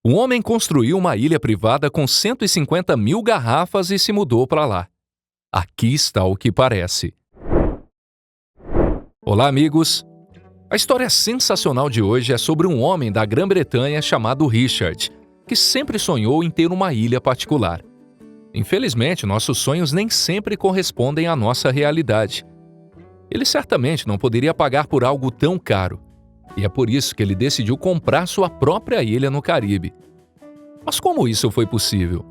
Um homem construiu uma ilha privada com 150 mil garrafas e se mudou para lá. Aqui está o que parece. Olá, amigos! A história sensacional de hoje é sobre um homem da Grã-Bretanha chamado Richard, que sempre sonhou em ter uma ilha particular. Infelizmente, nossos sonhos nem sempre correspondem à nossa realidade. Ele certamente não poderia pagar por algo tão caro, e é por isso que ele decidiu comprar sua própria ilha no Caribe. Mas como isso foi possível?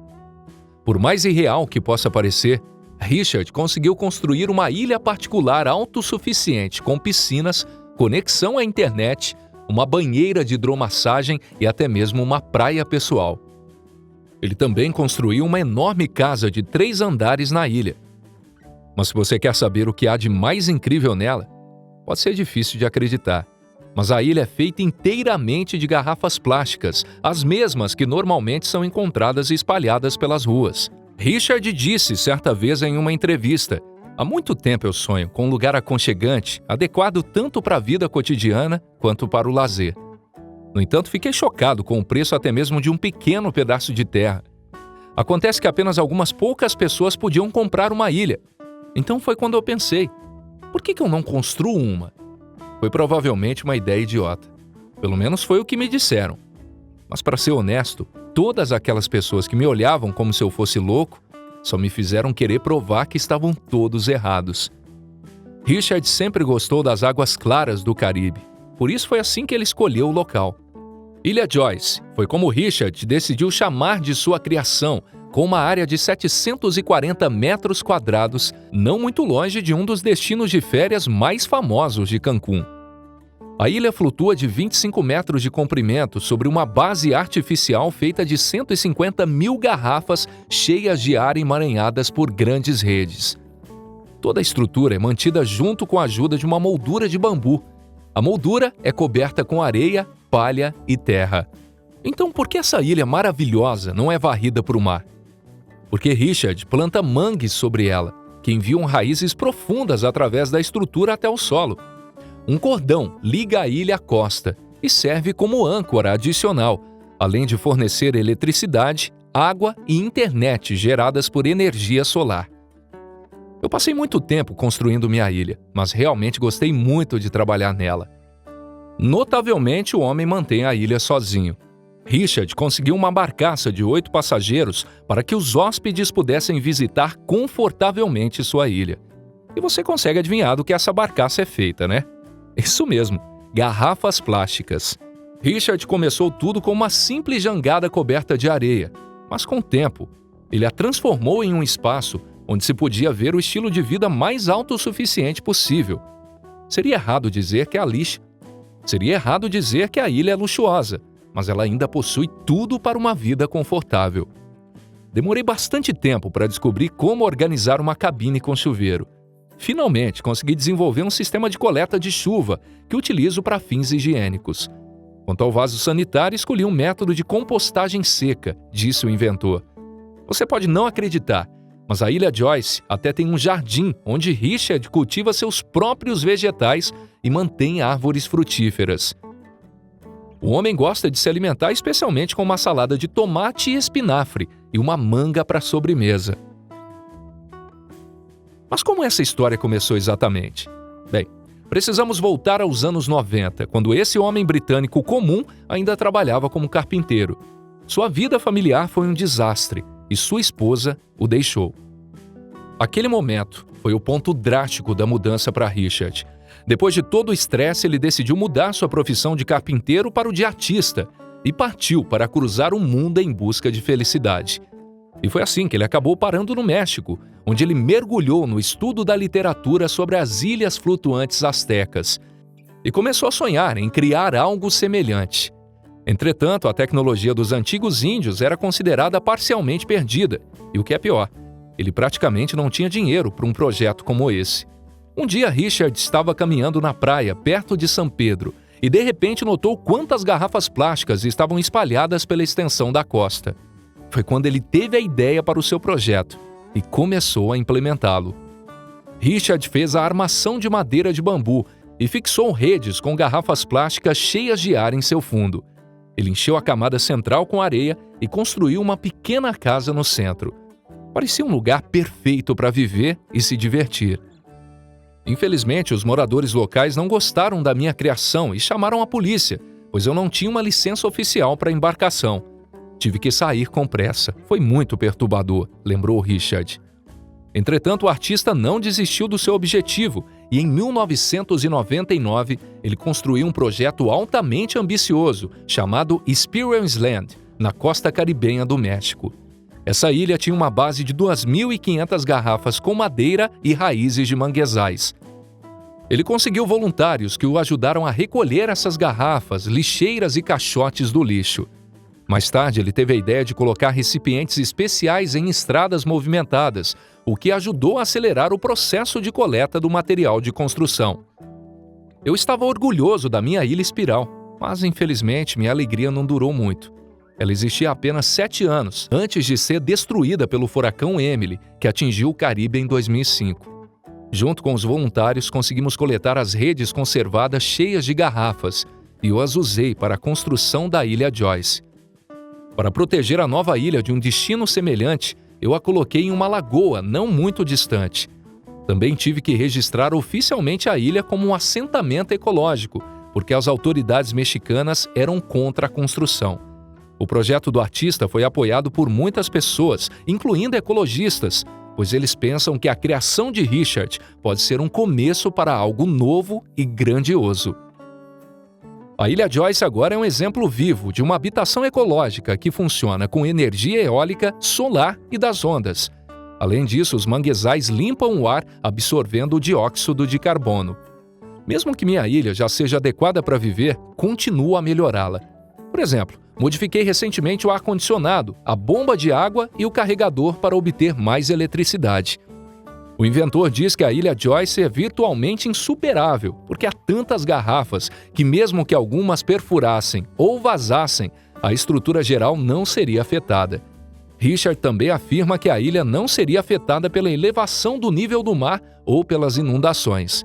Por mais irreal que possa parecer, Richard conseguiu construir uma ilha particular autossuficiente com piscinas, conexão à internet, uma banheira de hidromassagem e até mesmo uma praia pessoal. Ele também construiu uma enorme casa de 3 andares na ilha. Mas se você quer saber o que há de mais incrível nela, pode ser difícil de acreditar. Mas a ilha é feita inteiramente de garrafas plásticas, as mesmas que normalmente são encontradas espalhadas pelas ruas. Richard disse certa vez em uma entrevista: "Há muito tempo eu sonho com um lugar aconchegante, adequado tanto para a vida cotidiana quanto para o lazer." No entanto, fiquei chocado com o preço até mesmo de um pequeno pedaço de terra. Acontece que apenas algumas poucas pessoas podiam comprar uma ilha. Então foi quando eu pensei: por que eu não construo uma? Foi provavelmente uma ideia idiota. Pelo menos foi o que me disseram. Mas para ser honesto, todas aquelas pessoas que me olhavam como se eu fosse louco só me fizeram querer provar que estavam todos errados. Richard sempre gostou das águas claras do Caribe. Por isso foi assim que ele escolheu o local. Ilha Joyce foi como Richard decidiu chamar de sua criação, com uma área de 740 metros quadrados, não muito longe de um dos destinos de férias mais famosos de Cancún. A ilha flutua de 25 metros de comprimento sobre uma base artificial feita de 150 mil garrafas cheias de ar emaranhadas por grandes redes. Toda a estrutura é mantida junto com a ajuda de uma moldura de bambu. A moldura é coberta com areia, palha e terra. Então, por que essa ilha maravilhosa não é varrida por o mar? Porque Richard planta mangues sobre ela, que enviam raízes profundas através da estrutura até o solo. Um cordão liga a ilha à costa e serve como âncora adicional, além de fornecer eletricidade, água e internet geradas por energia solar. Eu passei muito tempo construindo minha ilha, mas realmente gostei muito de trabalhar nela. Notavelmente, o homem mantém a ilha sozinho. Richard conseguiu uma barcaça de 8 passageiros para que os hóspedes pudessem visitar confortavelmente sua ilha. E você consegue adivinhar do que essa barcaça é feita, né? Isso mesmo, garrafas plásticas. Richard começou tudo com uma simples jangada coberta de areia, mas com o tempo, ele a transformou em um espaço onde se podia ver o estilo de vida mais autossuficiente possível. Seria errado dizer que a ilha é luxuosa, mas ela ainda possui tudo para uma vida confortável. Demorei bastante tempo para descobrir como organizar uma cabine com chuveiro. Finalmente, consegui desenvolver um sistema de coleta de chuva que utilizo para fins higiênicos. Quanto ao vaso sanitário, escolhi um método de compostagem seca, disse o inventor. Você pode não acreditar, mas a Ilha Joyce até tem um jardim onde Richard cultiva seus próprios vegetais e mantém árvores frutíferas. O homem gosta de se alimentar especialmente com uma salada de tomate e espinafre e uma manga para sobremesa. Mas como essa história começou exatamente? Bem, precisamos voltar aos anos 90, quando esse homem britânico comum ainda trabalhava como carpinteiro. Sua vida familiar foi um desastre e sua esposa o deixou. Aquele momento foi o ponto drástico da mudança para Richard. Depois de todo o estresse, ele decidiu mudar sua profissão de carpinteiro para o de artista e partiu para cruzar o mundo em busca de felicidade. E foi assim que ele acabou parando no México, onde ele mergulhou no estudo da literatura sobre as ilhas flutuantes astecas e começou a sonhar em criar algo semelhante. Entretanto, a tecnologia dos antigos índios era considerada parcialmente perdida, e o que é pior, ele praticamente não tinha dinheiro para um projeto como esse. Um dia, Richard estava caminhando na praia, perto de São Pedro, e de repente notou quantas garrafas plásticas estavam espalhadas pela extensão da costa. Foi quando ele teve a ideia para o seu projeto e começou a implementá-lo. Richard fez a armação de madeira de bambu e fixou redes com garrafas plásticas cheias de ar em seu fundo. Ele encheu a camada central com areia e construiu uma pequena casa no centro. Parecia um lugar perfeito para viver e se divertir. Infelizmente, os moradores locais não gostaram da minha criação e chamaram a polícia, pois eu não tinha uma licença oficial para a embarcação. Tive que sair com pressa. Foi muito perturbador, lembrou Richard. Entretanto, o artista não desistiu do seu objetivo e, em 1999, ele construiu um projeto altamente ambicioso chamado Experience Land, na costa caribenha do México. Essa ilha tinha uma base de 2.500 garrafas com madeira e raízes de manguezais. Ele conseguiu voluntários que o ajudaram a recolher essas garrafas, lixeiras e caixotes do lixo. Mais tarde, ele teve a ideia de colocar recipientes especiais em estradas movimentadas, o que ajudou a acelerar o processo de coleta do material de construção. Eu estava orgulhoso da minha ilha espiral, mas infelizmente minha alegria não durou muito. Ela existia há apenas 7 anos, antes de ser destruída pelo furacão Emily, que atingiu o Caribe em 2005. Junto com os voluntários, conseguimos coletar as redes conservadas cheias de garrafas, e eu as usei para a construção da Ilha Joyce. Para proteger a nova ilha de um destino semelhante, eu a coloquei em uma lagoa não muito distante. Também tive que registrar oficialmente a ilha como um assentamento ecológico, porque as autoridades mexicanas eram contra a construção. O projeto do artista foi apoiado por muitas pessoas, incluindo ecologistas, pois eles pensam que a criação de Richard pode ser um começo para algo novo e grandioso. A Ilha Joyce agora é um exemplo vivo de uma habitação ecológica que funciona com energia eólica, solar e das ondas. Além disso, os manguezais limpam o ar, absorvendo o dióxido de carbono. Mesmo que minha ilha já seja adequada para viver, continuo a melhorá-la. Por exemplo, modifiquei recentemente o ar-condicionado, a bomba de água e o carregador para obter mais eletricidade. O inventor diz que a Ilha Joyce é virtualmente insuperável, porque há tantas garrafas que, mesmo que algumas perfurassem ou vazassem, a estrutura geral não seria afetada. Richard também afirma que a ilha não seria afetada pela elevação do nível do mar ou pelas inundações.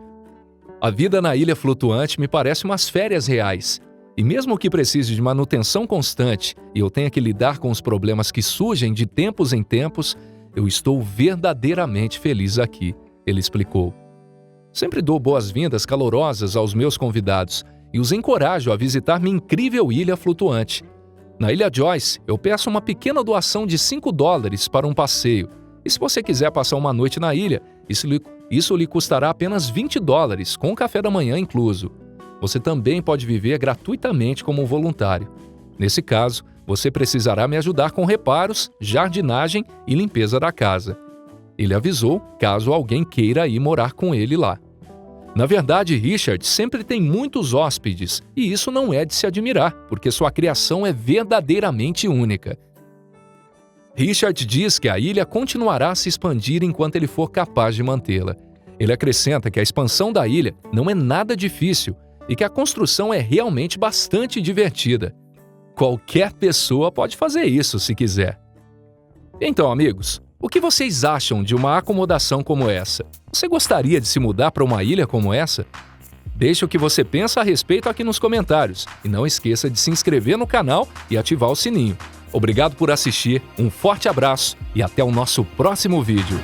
A vida na ilha flutuante me parece umas férias reais. E mesmo que precise de manutenção constante e eu tenha que lidar com os problemas que surgem de tempos em tempos, eu estou verdadeiramente feliz aqui, ele explicou. Sempre dou boas-vindas calorosas aos meus convidados e os encorajo a visitar minha incrível ilha flutuante. Na Ilha Joyce, eu peço uma pequena doação de $5 para um passeio. E se você quiser passar uma noite na ilha, isso lhe custará apenas $20, com café da manhã incluso. Você também pode viver gratuitamente como um voluntário. Nesse caso, você precisará me ajudar com reparos, jardinagem e limpeza da casa. Ele avisou caso alguém queira ir morar com ele lá. Na verdade, Richard sempre tem muitos hóspedes, e isso não é de se admirar, porque sua criação é verdadeiramente única. Richard diz que a ilha continuará a se expandir enquanto ele for capaz de mantê-la. Ele acrescenta que a expansão da ilha não é nada difícil e que a construção é realmente bastante divertida. Qualquer pessoa pode fazer isso se quiser. Então, amigos, o que vocês acham de uma acomodação como essa? Você gostaria de se mudar para uma ilha como essa? Deixe o que você pensa a respeito aqui nos comentários e não esqueça de se inscrever no canal e ativar o sininho. Obrigado por assistir, um forte abraço e até o nosso próximo vídeo.